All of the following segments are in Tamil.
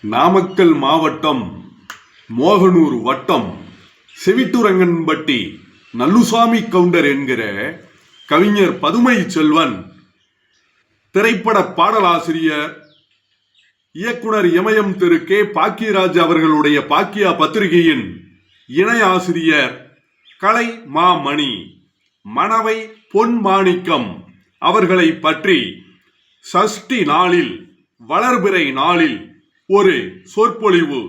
நாமக்கல் மாவட்டம் மோகனூர் வட்டம் செவிட்டுரங்கன்பட்டி நல்லுசாமி கவுண்டர் என்கிற கவிஞர் பதுமை செல்வன் திரைப்பட பாடலாசிரியர் இயக்குனர் இமயம் திரு கே பாக்கியராஜ் அவர்களுடைய பாக்கியா பத்திரிகையின் இணை ஆசிரியர் கலை மாமணி மணவை பொன் மாணிக்கம் அவர்களை பற்றி சஷ்டி நாளில் வளர்பிறை நாளில் ஒரு சொற்பொழிவு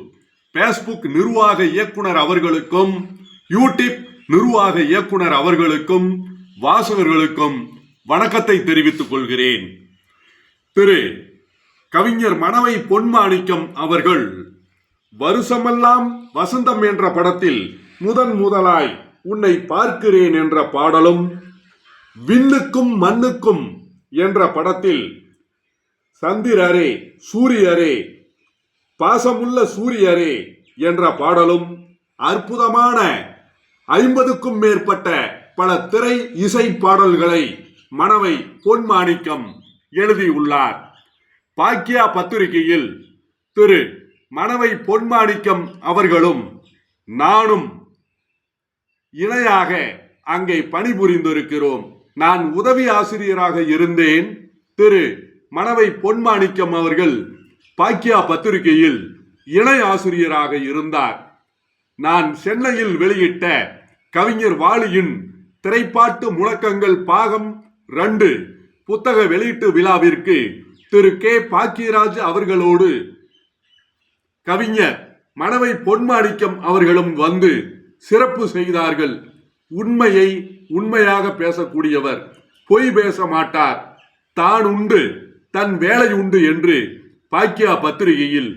பேஸ்புக் நிர்வாக இயக்குனர் அவர்களுக்கும் யூடியூப் நிர்வாக இயக்குனர் அவர்களுக்கும் வாசகர்களுக்கும் வணக்கத்தை தெரிவித்துக் கொள்கிறேன். திரு கவிஞர் மணவை பொன்மாணிக்கம் அவர்கள் வருஷமெல்லாம் வசந்தம் என்ற படத்தில் முதலாய் உன்னை பார்க்கிறேன் என்ற பாடலும், விண்ணுக்கும் மண்ணுக்கும் என்ற படத்தில் சந்திரரே சூரியரே பாசமுள்ள சூரியரே என்ற பாடலும் அற்புதமான 50க்கும் மேற்பட்ட பல திரை இசை பாடல்களை மணவை பொன்மாணிக்கம் எழுதியுள்ளார். பாக்கியா பத்திரிகையில் திரு மணவை பொன்மாணிக்கம் அவர்களும் நானும் இணையாக அங்கே பணிபுரிந்திருக்கிறோம். நான் உதவி ஆசிரியராக இருந்தேன். திரு மணவை பொன்மாணிக்கம் அவர்கள் பாக்கியா பத்திரிகையில் இணை ஆசிரியராக இருந்தார். நான் சென்னையில் வெளியிட்ட கவிஞர் வாலியின் திரைப்பாட்டு முழக்கங்கள் பாகம் 2 புத்தக வெளியீட்டு விழாவிற்கு திரு கே பாக்கியராஜ் அவர்களோடு கவிஞர் மணவை பொன்மாணிக்கம் அவர்களும் வந்து சிறப்பு செய்தார்கள். உண்மையை உண்மையாக பேசக்கூடியவர், பொய் பேச மாட்டார். தான் உண்டு தன் வேலை உண்டு என்று பாக்கியா பத்திரிகையில்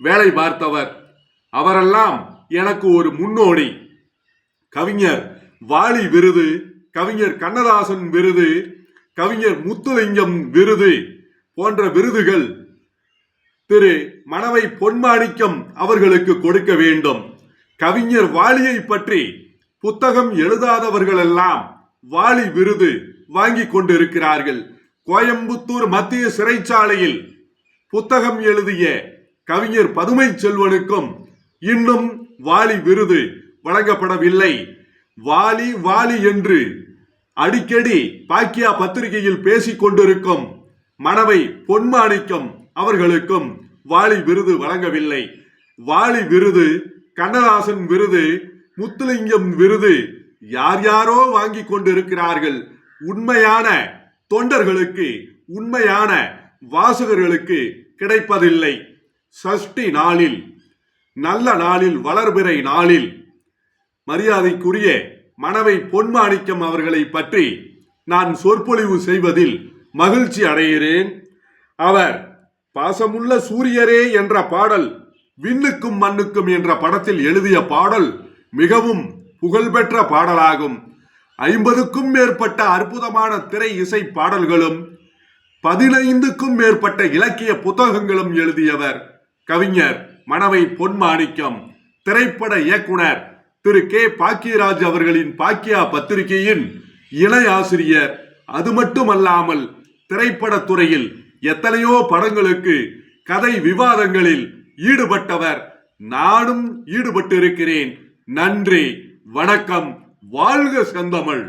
வேலை பார்த்தவர். அவரெல்லாம் எனக்கு ஒரு முன்னோடி. கவிஞர் வாலி விருது, கவிஞர் கண்ணதாசன் விருது, கவிஞர் முத்துலிங்கம் விருது போன்ற விருதுகள் திரு மணவை பொன்மாணிக்கம் அவர்களுக்கு கொடுக்க வேண்டும். கவிஞர் வாலியை பற்றி புத்தகம் எழுதாதவர்களெல்லாம் வாலி விருது வாங்கி கொண்டிருக்கிறார்கள். கோயம்புத்தூர் மத்திய சிறைச்சாலையில் புத்தகம் எழுதிய கவிஞர் பதுமை செல்வனுக்கும் இன்னும் வாலி விருது வழங்கப்படவில்லை. வாலி வாலி என்று அடிக்கடி பாக்கியா பத்திரிகையில் பேசிக் கொண்டிருக்கும் மணவை பொன்மாணிக்கம் அவர்களுக்கும் வாலி விருது வழங்கவில்லை. வாலி விருது, கண்ணதாசன் விருது, முத்துலிங்கம் விருது யார் யாரோ வாங்கி கொண்டிருக்கிறார்கள். உண்மையான தொண்டர்களுக்கு, உண்மையான வாசகர்களுக்கு கிடைப்பதில்லை. சஷ்டி நாளில், நல்ல நாளில், வளர்பிறை நாளில் மரியாதைக்குரிய மணவை பொன்மாணிக்கம் அவர்களை பற்றி நான் சொற்பொழிவு செய்வதில் மகிழ்ச்சி அடைகிறேன். அவர் பாசமுள்ள சூரியரே என்ற பாடல், விண்ணுக்கும் மண்ணுக்கும் என்ற படத்தில் எழுதிய பாடல் மிகவும் புகழ்பெற்ற பாடலாகும். 50க்கும் மேற்பட்ட அற்புதமான திரை இசை பாடல்களும் 15க்கும் மேற்பட்ட இலக்கிய புத்தகங்களும் எழுதியவர் கவிஞர் மணவை பொன்மாணிக்கம். திரைப்பட இயக்குனர் திரு கே பாக்கியராஜ் அவர்களின் பாக்கியா பத்திரிகையின் இணை ஆசிரியர். அது மட்டுமல்லாமல் திரைப்பட துறையில் எத்தனையோ படங்களுக்கு கதை விவாதங்களில் ஈடுபட்டவர். நானும் ஈடுபட்டிருக்கிறேன். நன்றி, வணக்கம், வாழ்க செந்தமிழ்.